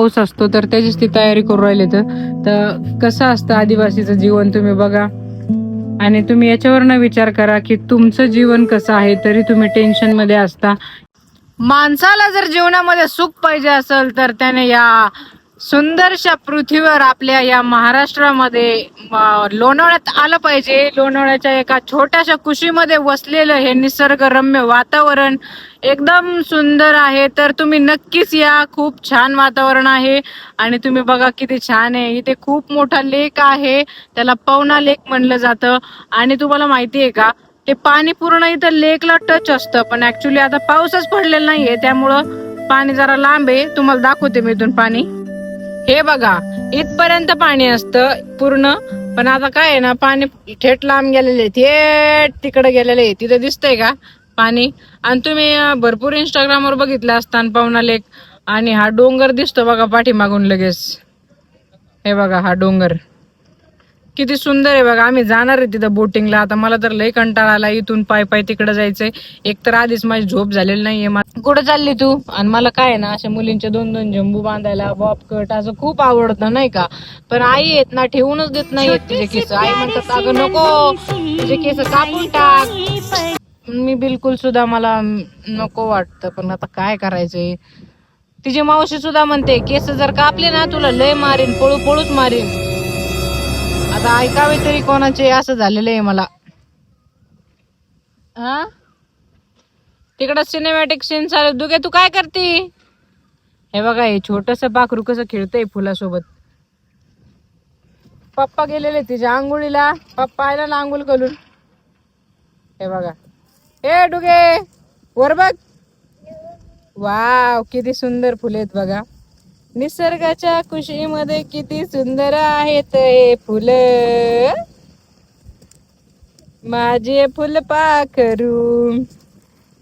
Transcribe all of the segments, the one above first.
पाऊस असतो, तर त्याचीच ती तयारी करू राहिले. तर कसं असतं आदिवासीचं जीवन तुम्ही बघा, आणि तुम्ही याच्यावरनं विचार करा की तुमचं जीवन कसं आहे, तरी तुम्ही टेन्शन मध्ये असता. माणसाला जर जीवनामध्ये सुख पाहिजे असेल तर त्याने या सुंदरशा पृथ्वीवर आपल्या या महाराष्ट्रामध्ये लोणावळ्यात आलं पाहिजे. लोणावळ्याच्या एका छोट्याशा कुशीमध्ये वसलेलं हे निसर्गरम्य वातावरण एकदम सुंदर आहे. तर तुम्ही नक्कीच या, खूप छान वातावरण आहे. आणि तुम्ही बघा किती छान आहे. इथे खूप मोठा लेक आहे, त्याला पवना लेक म्हणलं जातं. आणि तुम्हाला माहिती आहे का, ते पाणी पूर्ण इथं लेकला टच असतं, पण ऍक्च्युली आता पाऊसच पडलेला नाहीये, त्यामुळं पाणी जरा लांब आहे. तुम्हाला दाखवते मी इथून पाणी. हे बघा, इथपर्यंत पाणी असतं पूर्ण, पण आता काय आहे ना, पाणी थेट लांब गेलेले, थेट तिकडे गेलेले. तिथे दिसतंय का पाणी? आणि तुम्ही भरपूर इंस्टाग्रामवर बघितलं असताना पवना लेक. आणि हा डोंगर दिसतो बघा पाठीमागून लगेच. हे बघा हा डोंगर किती सुंदर आहे बघा. आम्ही जाणार आहे तिथं बोटिंगला. आता मला तर लय कंटाळा आला इथून पाय पाय तिकडे जायचंय. एक तर आधीच माझी झोप झालेली नाहीये. कुठं चालली तू? आणि मला काय आहे ना, अशा मुलींचे 2-2 झंबू बांधायला, बॉब कट असं खूप आवडतं नाही का. पण आई येत ना, ठेवूनच देत नाही तिचे केस. आई म्हणतात अगं नको, तिचे केस कापून टाक. मी बिलकुल सुद्धा, मला नको वाटतं, पण आता काय करायचंय. तिची मावशी सुद्धा म्हणते केस जर कापले ना तुला लय मारीन, पळू पळूच मारीन. आता ऐकावे तरी कोणाचे, असं झालेलं आहे मला. हा, तिकडं सिनेमॅटिक सीन चालू. दुगे तू काय करते? हे बघा, हे छोटस पाखरू कसं खेळतंय फुलासोबत. पप्पा गेलेले तिच्या आंघोळीला, पप्पा आयला ना आंघोळ घालून. हे बघा, हे डुगे वर बघ. वाव, किती सुंदर फुले आहेत बघा. निसर्गाच्या कुशीमध्ये किती सुंदर आहेत हे फुलं. माझे फुलपाखरू,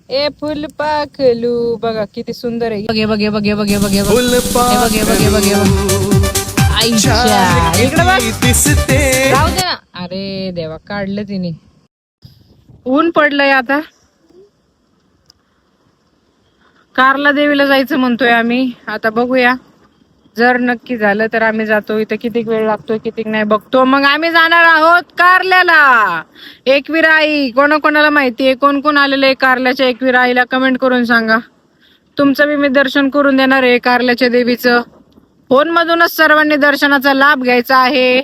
ए फुलपाखरू. बघा किती सुंदर आहे. बघे बघे बघे बघे बघे बघे बघे बघे बघे आईच्या इकडे बघ. राहू दे ना. अरे देवा, काढलं तिने. ऊन पडलंय आता. कारला देवीला जायचं म्हणतोय आम्ही. आता बघूया, जर नक्की झालं तर आम्ही जातो. इथं किती वेळ लागतोय किती नाही बघतो. मग आम्ही जाणार आहोत कारल्याला. एकविरा आई, कोणाकोणाला माहितीये कोण कोण आलेलं आहे कारल्याच्या एकविरा आईला कमेंट करून सांगा. तुमचं बी मी दर्शन करून देणार आहे कारल्याच्या देवीचं. फोन मधूनच सर्वांनी दर्शनाचा लाभ घ्यायचा आहे.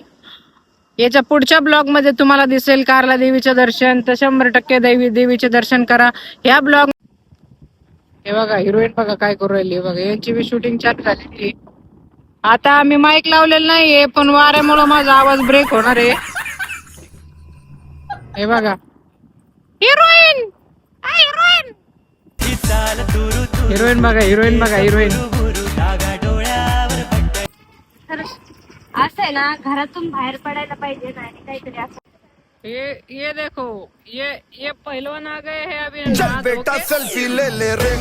याच्या पुढच्या ब्लॉग मध्ये तुम्हाला दिसेल कारला देवीचं दर्शन. तर 100% देवीचे दर्शन करा ह्या ब्लॉग. हे बघा हिरोईन बघा काय करू राहिली बघा. यांची बी शूटिंग चालू झालेली. आता आम्ही माईक लावलेलं नाहीये, पण वाऱ्यामुळे माझा आवाज ब्रेक होणार आहे. हे बघा हिरोईन, हिरोईन, हिरोईन बघा, हिरोईन बघा, हिरोईन. असं आहे ना, घरातून बाहेर पडायला पाहिजे ना, आणि काहीतरी असं. ये देखो, ये पहलवान आ गए हैं अभी. चल बेटा सेल्फी ले ले रे.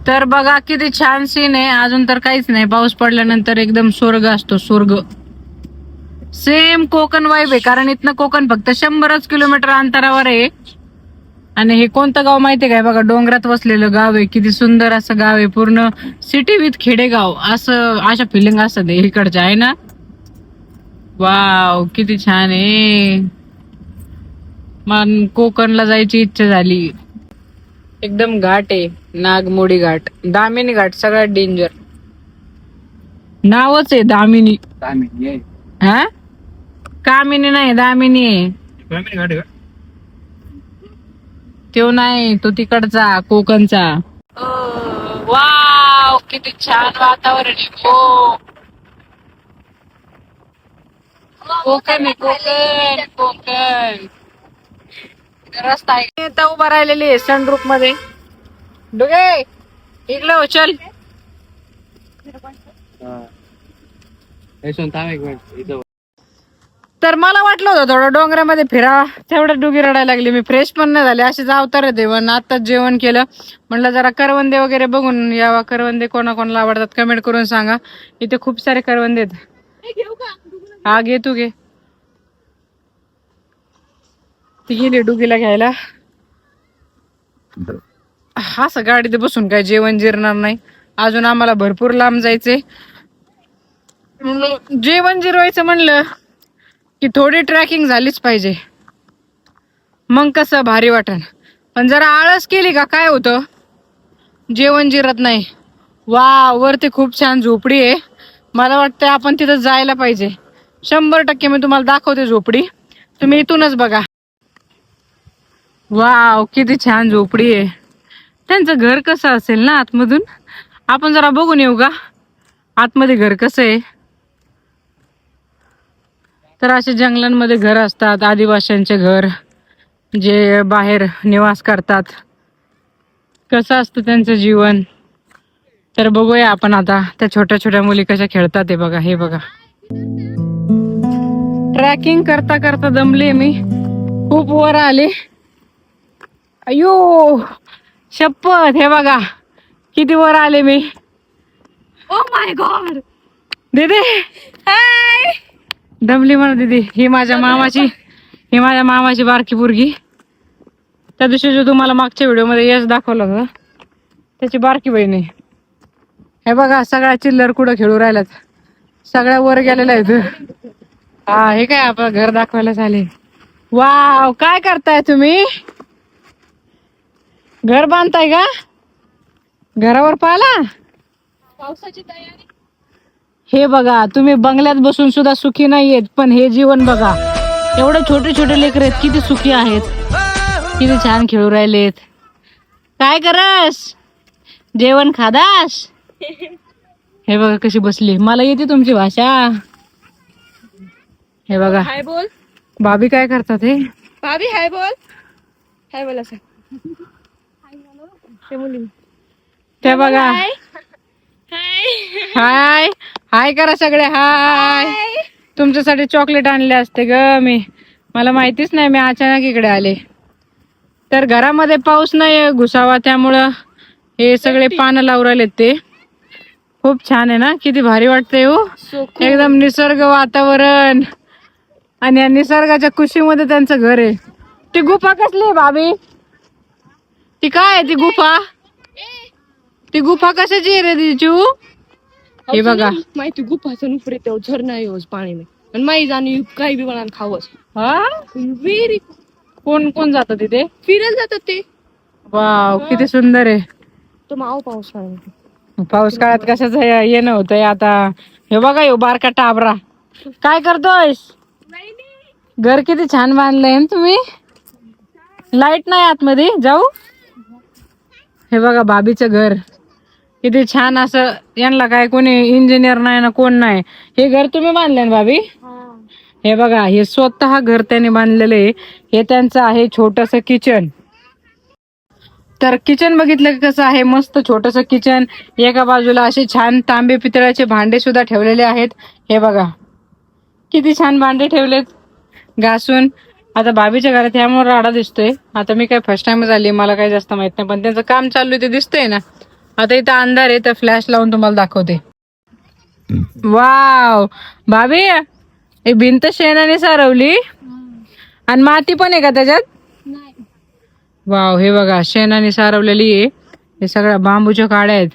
तर बघा किती छान सीन आहे. अजून तर काहीच नाही, पाऊस पडल्यानंतर एकदम स्वर्ग असतो, स्वर्ग. सेम कोकण वाईब आहे, कारण इथनं कोकण फक्त 100 किलोमीटर अंतरावर आहे. आणि हे कोणतं गाव माहितीये काय? बघा, डोंगरात वसलेलं गाव आहे. किती सुंदर असं गाव आहे. पूर्ण सिटी विथ खेडेगाव असं, अशा फिलिंग असतात इकडच्या, आहे ना. वाव, किती छान आहे. मन कोकणला जायची इच्छा झाली. एकदम घाट आहे, नागमोडी घाट, दामिनी घाट सगळ्यात डेंजर. नावच आहे दामिनी. हा, कामिनी नाही, दामिनी आहे. तो नाही, तो तिकडचा कोकणचा. वाव, किती छान वातावरण आहे. हो, कोकण आहे, कोकण, कोकण. रस्ता आहे. आता उभा राहिलेली आहे सनरूफ मध्ये. डुगे इकडे हो, चल. तर मला वाटलं होतं थोडं डोंगरामध्ये फिरा, तेवढं डुगी रडायला लागली. मी फ्रेश पण नाही झाले, अशीच अवतार देवन. आताच जेवण केलं, म्हणलं जरा करवंदे वगैरे बघून यावा. करवंदे कोणाकोणाला आवडतात कमेंट करून सांगा. इथे खूप सारे करवंदे आहेत. हा घे, तू घे. ती गेली डुगीला घ्यायला. असं गाडीत बसून काय जेवण जिरणार नाही. अजून आम्हाला भरपूर लांब जायचे. जेवण जिरवायचं म्हणलं की थोडी ट्रॅकिंग झालीच पाहिजे, मग कसं भारी वाटण. पण जरा आळस केली का काय होतं, जेवण जिरत नाही. वा, वरती खूप छान झोपडी आहे. मला वाटतं आपण तिथं जायला पाहिजे. 100% मी तुम्हाला दाखवते झोपडी, तुम्ही इथूनच बघा. वाव, किती छान झोपडी आहे. त्यांचं घर कसं असेल ना आतमधून, आपण जरा बघून येऊ का आतमध्ये घर कसं आहे. तर असे जंगलांमध्ये घर असतात आदिवासींचे घर, जे बाहेर निवास करतात. कसं असतं त्यांचं जीवन, तर बघूया आपण आता. त्या छोट्या छोट्या मुली कशा खेळतात हे बघा. हे बघा, ट्रॅकिंग करता करता दमले मी, खूप वर आले. अयो शपथ, हे बघा किती वर आले मी. Oh my God. दीदी हाय. दमली म्हणा दीदी. ही माझ्या मामाची बारकी पोरगी. त्या दिवशी जो तुम्हाला मागच्या व्हिडिओ मध्ये यश दाखवलं होतं, त्याची बारकी बहीण आहे. हे बघा, सगळ्या चिल्लर कुठं खेळू राहिल्यात, सगळ्या वर गेलेल्या आहेत. हा, हे काय आपण घर दाखवायला झाले. वाव, काय करताय तुम्ही? घर बांधताय का? घरावर पाला. पावसाची तयारी. हे बघा, तुम्ही बंगल्यात बसून सुद्धा सुखी नाहीयेत, पण हे जीवन बघा. एवढे छोटे छोटे लेकर आहेत, किती सुखी आहेत, किती छान खेळू राहिलेत. काय करस, जेवण खादास? हे बघा कशी बसली. मला येते तुमची भाषा. हे बघा, हाय बोल. भाभी काय करतात हे? भाभी हाय बोल. हाय बोल असं. ते बघा, हाय हाय करा सगळे. हाय. तुमच्यासाठी चॉकलेट आणले असते ग मी, मला माहितीच नाही, मी अचानक इकडे आले. तर घरामध्ये पाऊस नाही घुसावा, त्यामुळं हे सगळे पानं लावून राहिलेत. ते खूप छान आहे ना, किती भारी वाटतंय हो. एकदम निसर्ग वातावरण, आणि या निसर्गाच्या कुशीमध्ये त्यांचं घर आहे. ती गुफा कसली आहे भाभी? ती काय आहे ती गुफा? ती गुफा कशाची आहे रे दिजू? हे बघा, माहिती गुफाचं नुफरे तेव्हा झरणा येऊस पाणी में, आणि माई जाणी काही बी मला खावस. हा, विहिरी. कोण कोण जात तिथे? फिरायला जातात ते. वाव, किती सुंदर आहे. तो माव पाऊस पाणी. पाऊस काळात कशाचं येणं होतंय आता. हे बघा, यो बारका टाबरा काय करतोय? घर किती छान बांधलंय ना तुम्ही. लाईट नाही आतमध्ये, जाऊ. हे बघा भाभीचं घर किती छान. असं यांना काय कोणी इंजिनियर नाही ना कोण नाही, हे घर तुम्ही बांधलंय ना भाभी? हे बघा, हे स्वतः घर त्याने बांधलेलं आहे. हे त्यांचं आहे छोटस किचन. तर किचन बघितलं की कसं आहे, मस्त छोटस किचन. एका बाजूला असे छान तांबे पितळाचे भांडे सुद्धा ठेवलेले आहेत. हे बघा किती छान भांडे ठेवलेत घासून. आता भाभीच्या घरात यामुळे राडा दिसतोय. आता मी काय फर्स्ट टाइमच आली, मला काही जास्त माहित नाही, पण त्यांचं काम चालू आहे ते दिसतंय ना. आता इथं अंधार आहे, तर फ्लॅश लावून तुम्हाला दाखवते. वाव भाभी, एक भिंत शेणाने सारवली, आणि माती पण आहे का त्याच्यात? वाव, हे बघा शेणाने सारवलेली आहे. हे सगळ्या बांबूच्या काड्या आहेत.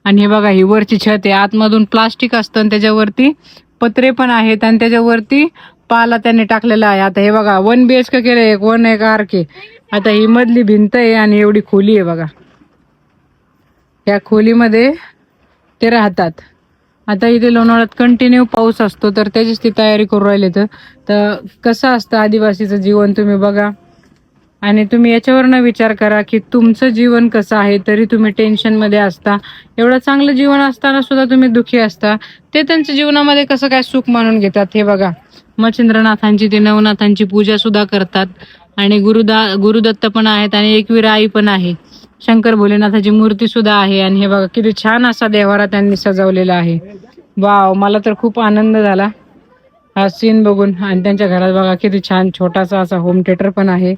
आणि हे बघा, ही वरची छत आहे, आतमधून प्लास्टिक असतं, आणि त्याच्यावरती पत्रे पण आहेत, आणि त्याच्यावरती पाला त्यांनी टाकलेला आहे. आता हे बघा, 1 BHK केलंय, 1 ARK. आता ही मधली भिंत आहे, आणि एवढी खोली आहे बघा. या खोलीमध्ये ते राहतात. आता इथे लोणावळ्यात कंटिन्यू पाऊस असतो, तर त्याचीच ती तयारी करू राहिले. तर कसं असतं आदिवासीचं जीवन तुम्ही बघा, आणि तुम्ही याच्यावरनं विचार करा की तुमचं जीवन कसं आहे, तरी तुम्ही टेन्शनमध्ये असता. एवढं चांगलं जीवन असताना सुद्धा तुम्ही दुःखी असता. ते त्यांच्या जीवनामध्ये कसं काय सुख मानून घेतात. हे बघा, मच्छिंद्रनाथांची ते नवनाथांची पूजा सुद्धा करतात, आणि गुरुदत्त पण आहेत, आणि एकवीर आई पण आहे. शंकर भोलेनाथाची मूर्ती सुद्धा आहे. आणि हे बघा किती छान असा देवारा त्यांनी सजवलेला आहे. वाव, मला तर खूप आनंद झाला हा सीन बघून. आणि त्यांच्या घरात बघा किती छान छोटासा असा होम थिएटर पण आहे.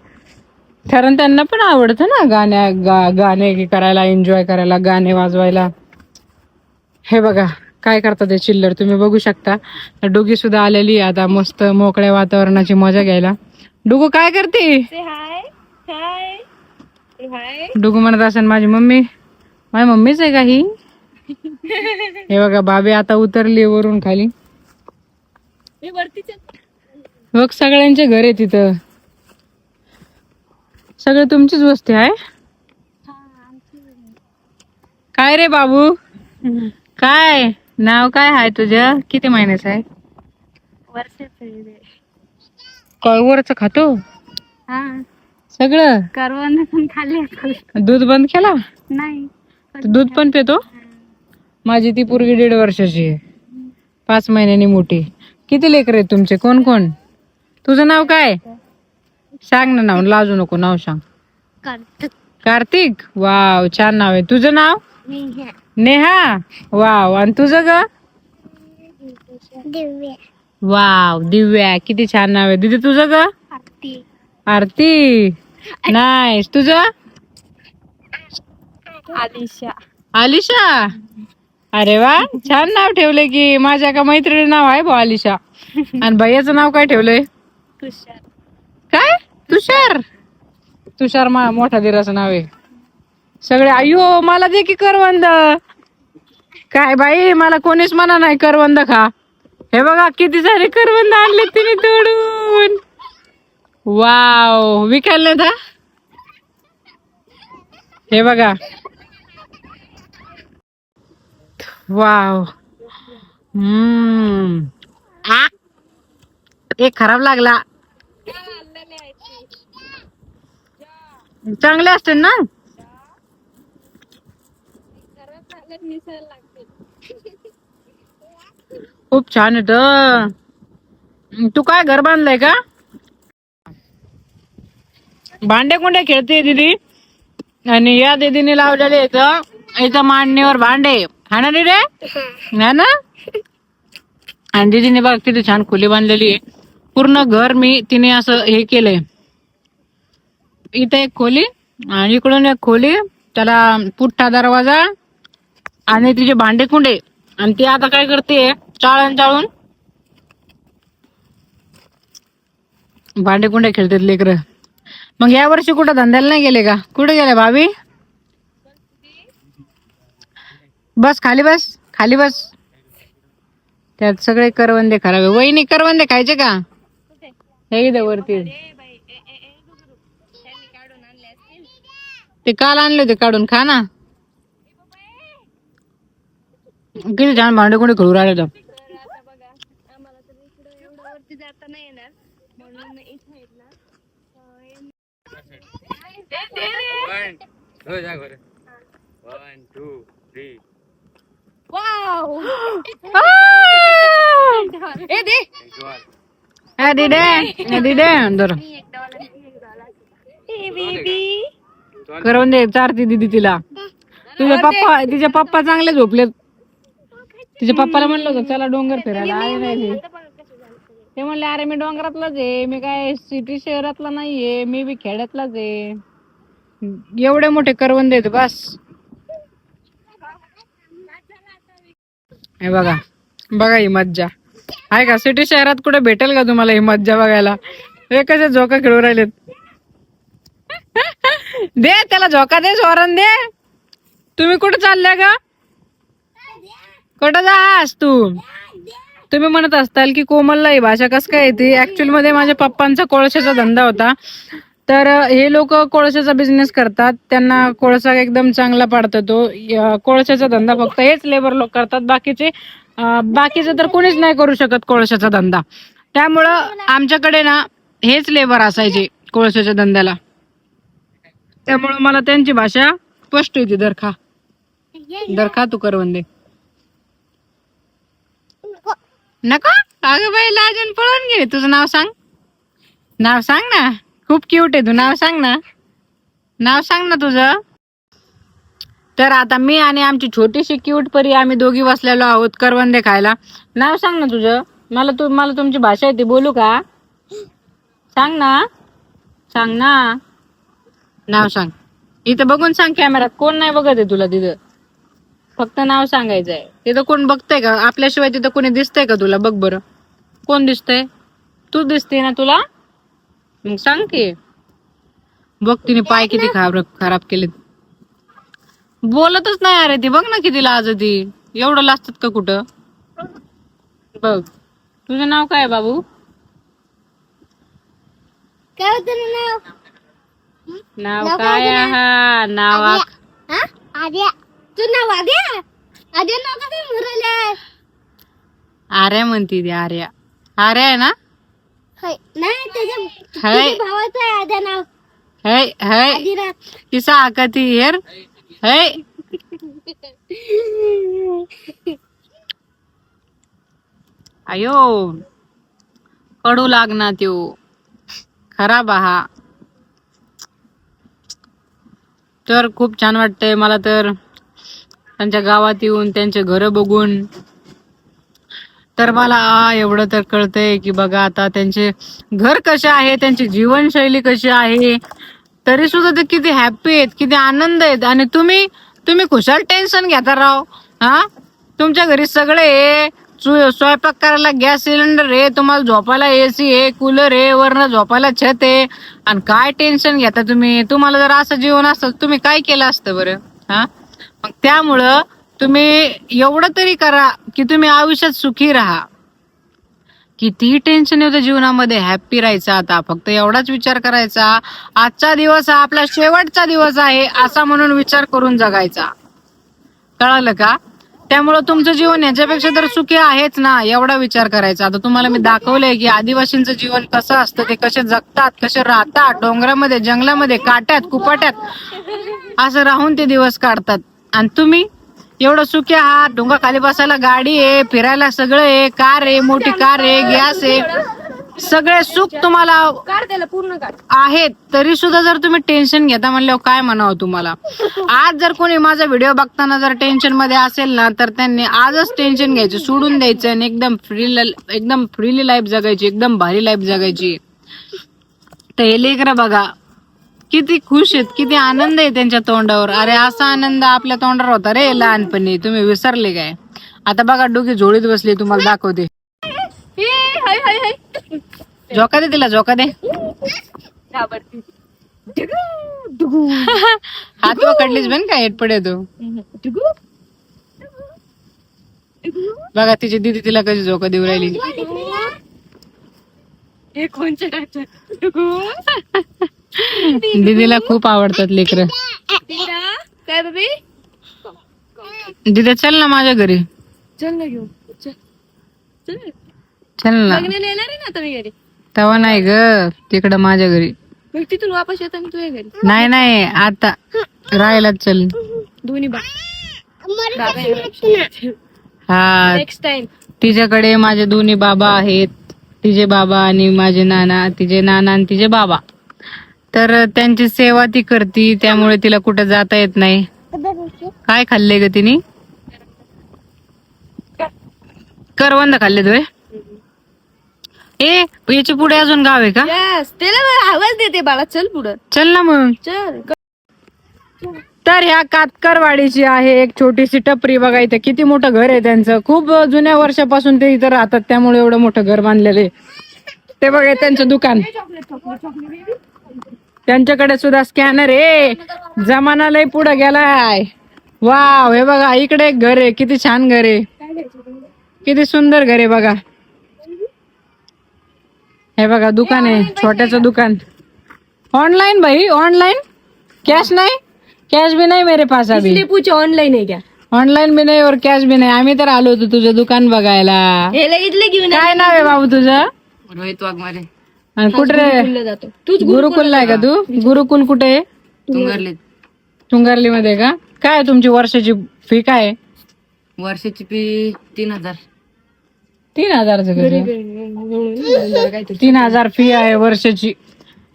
कारण त्यांना पण आवडतं ना गाणे करायला, एन्जॉय करायला, गाणे वाजवायला. हे बघा काय करतात ते चिल्लर, तुम्ही बघू शकता. डुगी सुद्धा आलेली आता मस्त मोकळ्या वातावरणाची मजा घ्यायला. डुगू काय करते? हाय हाय. डुगू म्हणत असेल माझी मम्मीच आहे का ही? हे बघा बाबी आता उतरली वरून खाली. बघ सगळ्यांचे घर आहे तिथं. सगळं तुमचीच वस्ती आहे. काय रे बाबू, काय नाव काय आहे तुझं? किती महिन्याचं आहे? काय वरच खातो सगळं? करवंद पण खाल्ली. दूध बंद केला? नाही. दूध पण पितो? माझी ती पोरगी 1.5 वर्षाची आहे, 5 महिन्यांनी मोठी. किती लेकर आहेत तुमचे? कोण कोण? तुझं नाव काय? सांग ना नाव, लाजू नको, नाव सांग. कार्तिक. वाव, छान नाव आहे. तुझं नाव? नेहा. वाव. आणि तुझं ग? वाव, दिव्या. किती छान नाव आहे. दीदी तुझं ग? आरती. नाईस. तुझं? आलिशा. अरे वा, छान नाव ठेवलंय की. माझ्या का मैत्रिणी नाव आहे भाऊ आलिशा. आणि भैयाचं नाव काय ठेवलंय? काय? तुषार. तुषार मोठा दिराचं नाव आहे. सगळे अय्यो मला दे की करवंद. काय बाई, मला कोणीच म्हणा नाही करवंद खा. हे बघा किती सारे करवंद आणले तिने तोडून. वाव, विकायला नाही. हे बघा. वाव. एक खराब लागला. चांगले असते ना. खूप छान येत. तू काय घर बांधलंय का? भांडे कुंडे खेळते दीदी. आणि या दीदीने लावलेले इथं मांडणीवर भांडे. हा ना दीदी? हा ना. आणि दीदीने बघ किती छान खोली बांधलेली आहे. पूर्ण घर तिने असं हे केलंय. इथं एक खोली आणि इकडून एक खोली, त्याला पुठ्ठा दरवाजा आणि तिचे भांडे कुंडे. आणि ती आता काय करते, चाळून भांडे कुंडे खेळतात लेकर. मग या वर्षी कुठं धंद्याला नाही गेले का? कुठे गेले भाभी? बस खाली बस. त्यात सगळे करवंदे खराब आहे. वहिनी करवंदे खायचे का? हे इथे वरती ते काल आणले होते काढून, खा ना. किती छान भांडे कुंडे खेळू राहिले. करवंदे चारती दीदी तिला. तिचे पप्पा चांगले झोपलेत. तिच्या पप्पाला म्हणलं होतं चला डोंगर फिरायला, आले नाही ते म्हणले अरे मी डोंगरातलाच आहे, मी काय सिटी शहरातला नाहीये, मी बी खेड्यातलाच आहे. एवढे मोठे करवंदे आहेत बस. हे बघा ही मज्जा आहे का? सिटी शहरात कुठे भेटेल का तुम्हाला ही मज्जा बघायला? हे कसे झोका खेळू राहिलेत. दे त्याला झोका, दे सोरण दे. तुम्ही कुठे चालल्या का? कुठं जास तू? तुम्ही म्हणत असताल की कोमलला ही भाषा कस काय येते. ऍक्च्युअली मध्ये माझ्या पप्पांचा कोळशाचा धंदा होता. तर हे लोक कोळशाचा बिझनेस करतात. त्यांना कोळसा एकदम चांगला पडतो. तो कोळशाचा धंदा फक्त हेच लेबर लोक करतात. बाकीचं तर कोणीच नाही करू शकत कोळशाचा धंदा. त्यामुळं आमच्याकडे ना हेच लेबर असायचे कोळशाच्या धंद्याला. त्यामुळं मला त्यांची भाषा स्पष्ट येते. दरखा तू करवंदे नको. अगं बाई लाजून पळून गेले. तुझं नाव सांग ना. खूप क्यूट आहे तू. नाव सांग ना तुझं. तर आता मी आणि आमची छोटीशी क्यूट परी आम्ही दोघी बसलेलो आहोत करवंदे खायला. नाव सांग ना तुझं. मला तुमची भाषा येते, बोलू का? सांग ना. नाव सांग. इथं बघून सांग कॅमेरात. कोण नाही बघत आहे तुला तिथं. फक्त नाव सांगायचंय. तिथं कोण बघतंय का? आपल्याशिवाय तिथं कोणी दिसतंय का तुला? बघ बरं कोण दिसतंय. तू दिसते ना तुला? मग सांग की. बघ तिने पाय किती खराब केलेत. बोलतच नाही अरे ती. बघ ना किती लाज ती. एवढं लाजतात का कुठं. बघ तुझं नाव काय बाबू. काय होतं नाव काय आहे नाव. आर्या. तू नाव आर्या. आर्या नाव काय मुरले. आर्या म्हणती ती. आर्या. आर्या आहे ना. नाही त्याच्या भावाचं आहे आर्या नाव. है है किसा आकती हेर है. अयो कडू लागना त्यो खराब आहा. तर खूप छान वाटतंय मला तर त्यांच्या गावात येऊन त्यांचे घर बघून. तर मला एवढं तर कळतंय की बघा आता त्यांचे घर कसे आहे, त्यांची जीवनशैली कशी आहे, तरी सुद्धा ते किती हॅप्पी आहेत, किती आनंद आहेत. आणि तुम्ही खुशाल टेन्शन घेता राव. हा तुमच्या घरी सगळे आहे, स्वयंपाक करायला गॅस सिलेंडर आहे, तुम्हाला झोपायला एसी आहे, कूलर आहे, वरनं झोपायला छत आहे, आणि काय टेन्शन घेता तुम्ही. तुम्हाला जर असं जीवन असतं तुम्ही काय केलं असतं बरं. हा मग त्यामुळं तुम्ही एवढं तरी करा की तुम्ही आयुष्यात सुखी राहा. कितीही टेन्शन येतं जीवनामध्ये, हॅप्पी राहायचं. आता फक्त एवढाच विचार करायचा, आजचा दिवस हा आपला शेवटचा दिवस आहे असा म्हणून विचार करून जगायचा. कळालं का. त्यामुळं तुमचं जीवन याच्यापेक्षा तर सुखी आहेच ना, एवढा विचार करायचा. आता तुम्हाला मी दाखवलंय की आदिवासींचं जीवन कसं असतं, ते कसे जगतात, कसे राहतात, डोंगरामध्ये, जंगलामध्ये, काट्यात, कुपाट्यात असं राहून ते दिवस काढतात. आणि तुम्ही एवढं सुखी आहात. डोंगा खाली बसायला गाडी आहे, फिरायला सगळं आहे, कार आहे, मोठी कार आहे, गॅस आहे, सगळे सुख तुम्हाला पूर्ण आहेत. तरी सुद्धा जर तुम्ही टेन्शन घेता म्हणल्यावर काय म्हणावं तुम्हाला. आज जर कोणी माझा व्हिडिओ बघताना जर टेन्शन मध्ये असेल ना, तर त्यांनी आजच टेन्शन घ्यायचं, सोडून द्यायचं आणि एकदम फ्रीली लाईफ जगायची, एकदम भारी लाईफ जगायची. तर हे लेकरं बघा किती खुश आहेत, किती आनंद आहे त्यांच्या तोंडावर. अरे असा आनंद आपल्या तोंडावर होता रे लहानपणी, तुम्ही विसरले काय. आता बघा डोकी झोळीत बसली, तुम्हाला दाखवते. झोका दे तिला, झोका दे. हात पकडलीस बेन काय हेटपडे तू. बघा तिची दीदी तिला कशी झोका देऊ राहिली. दीदीला खूप आवडतात लेकरं. काय बाबी. दीदी चल ना माझ्या घरी. चल ना घेऊ. चल ना. लग्नाला येणार आहे ना तुम्ही घरी. तवा नाही ग, तिकडं माझ्या घरी. मग तिथून वापस येताना तुझ्या घरी. नाही आता राहायला चल. दोन्ही हा नेक्स्ट टाइम. तिच्याकडे माझे दोन्ही बाबा आहेत, तिचे बाबा आणि माझे नाना, तिचे नाना आणि तिचे बाबा. तर त्यांची सेवा ती करती, त्यामुळे तिला कुठे जाता येत नाही. काय खाल्ले ग तिने. करवंद खाल्ले तुझे. याच्या पुढे अजून गाव आहे का. त्याला आवाज देते बाळा. चल पुढं. चल ना मग. चल. तर ह्या कातकरवाडीची आहे एक छोटीशी टपरी. बघा इथे किती मोठं घर आहे त्यांचं. खूप जुन्या वर्षापासून ते इथं राहतात, त्यामुळे एवढं मोठं घर बांधलेलं आहे. ते बघा त्यांचं दुकान. त्यांच्याकडे सुद्धा स्कॅनर आहे. जमाना लय पुढे गेलाय. वाव. हे बघा इकडे एक घर आहे, किती छान घर आहे, किती सुंदर घर आहे बघा. हे बघा दुकान आहे, छोट्याचं दुकान. ऑनलाइन भाई, ऑनलाइन. कैश नहीं, कैश भी नहीं मेरे पास अभी. इसलिए पूछ ऑनलाइन है क्या. ऑनलाइन भी नाही और कॅश भी नाही. आम्ही तर आलो होतो तुझं दुकान बघायला. हे लगेच घेऊन. काय नाव आहे बाबू तुझं. रोहित वाघमारे. आणि कुठे जातो तूच. गुरुकुलला आहे का तू. गुरुकुल कुठे आहे. तुंगारली मध्ये का. काय तुमची वर्षाची फी काय आहे. वर्षाची फी 3000. 3000 3000 फी आहे वर्षाची.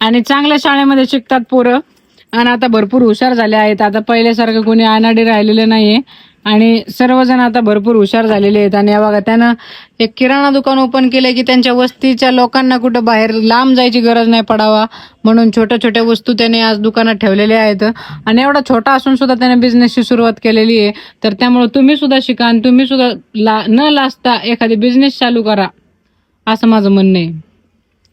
आणि चांगल्या शाळेमध्ये शिकतात पोरं, आणि आता भरपूर हुशार झाले आहेत. आता पहिल्यासारखं कोणी अनाडी राहिलेलं नाहीये, आणि सर्वजण आता भरपूर हुशार झालेले आहेत. आणि बघा त्यानं एक किराणा दुकान ओपन केलंय की त्यांच्या वस्तीच्या लोकांना कुठं बाहेर लांब जायची गरज नाही पडावा म्हणून छोट्या छोट्या वस्तू त्याने आज दुकानात ठेवलेल्या आहेत. आणि एवढा छोटा असून सुद्धा त्याने बिझनेसची सुरुवात केलेली आहे. तर त्यामुळे तुम्ही सुद्धा शिका आणि तुम्ही सुद्धा न लाजता एखादी बिझनेस चालू करा, असं माझं म्हणणं आहे.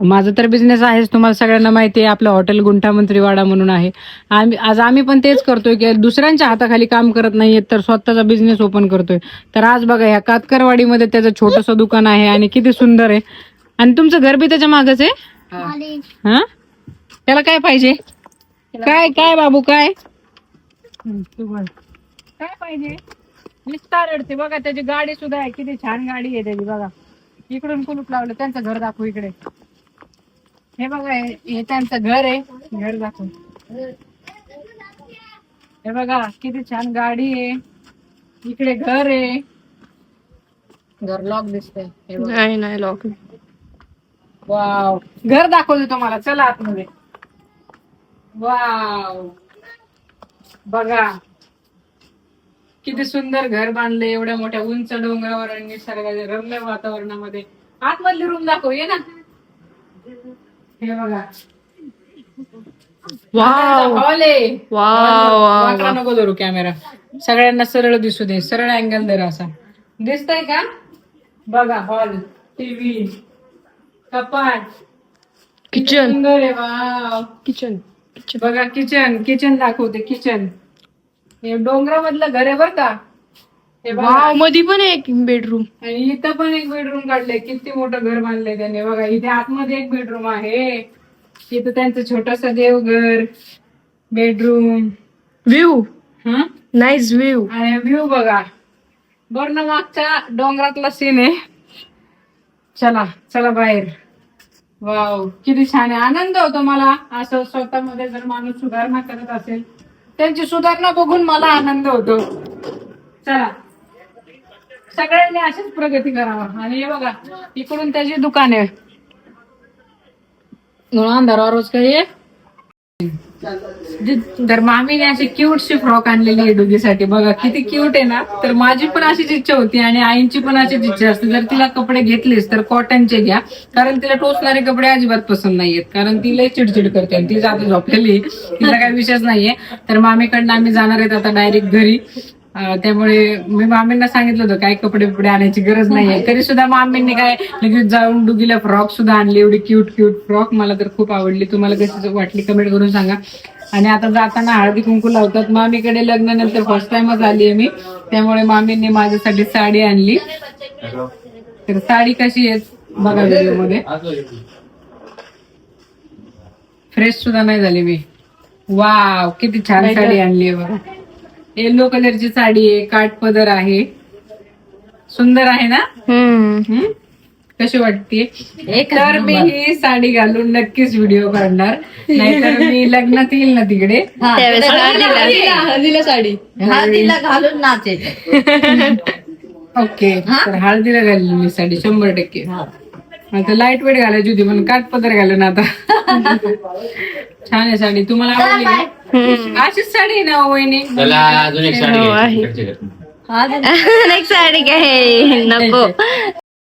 माझा तर बिझनेस आहेच, तुम्हाला सगळ्यांना माहिती आहे. आपलं हॉटेल गुंठा मंत्रीवाडा म्हणून आहे. आम्ही पण तेच करतोय की दुसऱ्यांच्या हाताखाली काम करत नाहीये, तर स्वतःचा बिझनेस ओपन करतोय. तर आज बघा ह्या कातकरवाडीमध्ये त्याचं छोटंसं दुकान आहे आणि किती सुंदर आहे. आणि तुमचं घर बी त्याच्या मागच आहे. हा, त्याला काय पाहिजे? काय काय बाबू काय काय पाहिजे? निस्ता रडते बघा. त्याची गाडी सुद्धा आहे, किती छान गाडी आहे त्याची बघा. इकडून कुलूप लावलं. त्यांचं घर दाखवू इकडे. हे बघा, हे त्यांचं घर आहे. घर दाखव. हे बघा किती छान गाडी आहे. इकडे घर आहे. घर लॉक दिसतंय. हे बघा. नाही नाही लॉक. वाव, घर दाखवतो तुम्हाला. चला आतमध्ये. वाव, बघा किती सुंदर घर बांधले एवढ्या मोठ्या उंच डोंगरावर आणि निसर्गाच्या रम्य वातावरणामध्ये. आतमधली रूम दाखव, ये ना. हे बघा, वाव हॉल आहे. वाव वाकडा नको धरू कॅमेरा, सगळ्यांना सरळ दिसू दे. सरळ अँगल धर असा. दिसतंय का? बघा, हॉल, टीव्ही, कपाट, किचन सुंदर आहे. वाव, किचन बघा किचन दाखवते. किचन हे डोंगरामधलं घर आहे बर का. हे बघा. वाव, मध्ये पण एक बेडरूम. आणि इथं पण एक बेडरूम काढलंय. किती मोठं घर बांधलंय त्याने बघा. इथे आतमध्ये एक बेडरूम आहे. इथं त्यांचं छोटस देवघर, बेडरूम, व्ह्यू, हा, नाईस व्ह्यू. आणि व्ह्यू बघा. बरं, मागच्या डोंगरातला सीन आहे. चला चला बाहेर. वाव, किती छान आहे. आनंद होतो मला असं स्वतःमध्ये जर माणूस सुधारणा करत असेल. त्यांची सुधारणा बघून मला आनंद होतो. चला, सगळ्यांनी अशीच प्रगती करावा. आणि हे बघा, इकडून त्याची दुकान आहे. अंधारावर रोज काही आहे. तर मामीने अशी क्यूटशी फ्रॉक आणलेली आहे डुगीसाठी. बघा किती क्यूट आहे ना. तर माझी पण अशीच इच्छा होती आणि आईंची पण अशीच इच्छा असते. जर तिला कपडे घेतलेस तर कॉटनचे घ्या, कारण तिला टोचणारे कपडे अजिबात पसंत नाहीयेत. कारण ती लय चिडचिड करते आणि ती जाते झोपलेली, तिला काही विषयच नाहीये. तर मामीकडनं आम्ही जाणार आहेत आता डायरेक्ट घरी. त्यामुळे मी मामींना सांगितलं होतं काय कपडे बिपडे आणायची गरज नाहीये. तरी सुद्धा मामींनी काय लगेच जाऊन डुगीला फ्रॉक सुद्धा आणली. एवढी क्यूट फ्रॉक मला तर खूप आवडली. तुम्हाला कशी वाटली कमेंट करून सांगा. आणि आता जाताना हळदी कुंकू लावतात. मामीकडे लग्नानंतर फर्स्ट टाइमच आली आहे मी, त्यामुळे मामींनी माझ्यासाठी साडी आणली. तर साडी कशी आहे बघा व्हिडिओ मध्ये. फ्रेश सुद्धा नाही झाली मी. वाव, किती छान साडी आणली आहे बघा. येलो कलरची साडी आहे, काठपदर आहे. सुंदर आहे ना. कशी वाटते? तर मी ही साडी घालून नक्कीच व्हिडिओ काढणार. नाहीतर मी लग्नात येईल ना तिकडे, हळदीला साडी, हळदीला घालून नाचायचं. ओके. तर हळदीला घालली मी साडी 100%. आता लाईट वेट घालायची होती पण काठपदर घालून आता. छान आहे साडी. तुम्हाला आवडली का? अशीच साडी आहे ना वहिनी? अजून एक साडी नेक्स्ट साडी काय नको.